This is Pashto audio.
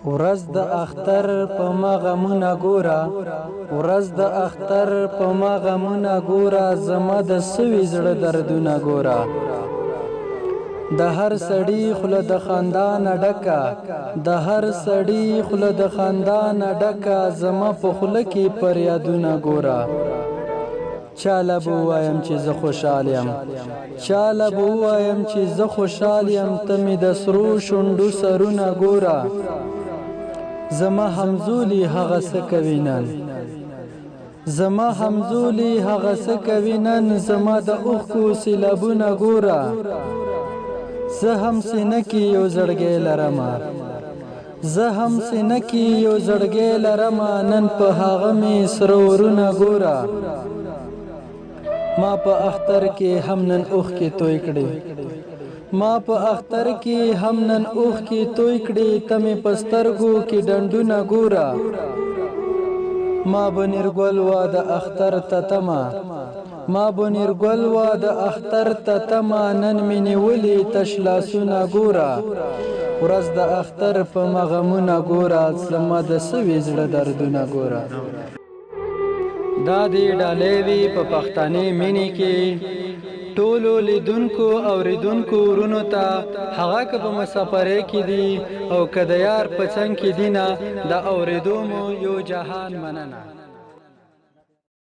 ورځ د اختر په ما غمونه ګوره، ورځ د اختر په ما غمونه ګوره، زما د سوي زړه دردونه ګوره. د هر سړي خوله د خندان ډکه، د هر سړي خوله د خندان ډکه، زما په خوله کې فریادونه ګوره. چاله به ووایم چې زه خوشحال یم، چاله به ووایم چې زه خوشحال یم، ته مې د سرو شونډو سرونه ګوره. زما همزولي هغه څه کوي نن، زما همزولي هغه څه کوي نن، زما د اوښکو سیلابونه ګوره. زه هم سینه کې یو زړګی لرمه، زه هم سینه کې یو زړګی لرمه، نن په هغه مې سره ورونه ګوره. ما په اختر کې هم نن اوښکې توی کړې، ما په اختر کې هم نن اوښکې توی کړې، ته مې په سترګو کې ډنډونه ګوره. ما به نورګل وه د اختر ته تمه، ما به نورګل وه د اختر ته تمه، نن مې نیولي تش لاسونه ګوره. ورځ د اختر په ما غمونه ګوره، زما د سوي زړه دردونه ګوره. دا دې ډالۍ وي په پښتني مینې کې ټولو لیدونکو اوریدونکو ورونو ته، هغه که په مسافرۍ کې دي او که د یار په څنګ کې دي نه، د اورېدو مو یو جهان مننه.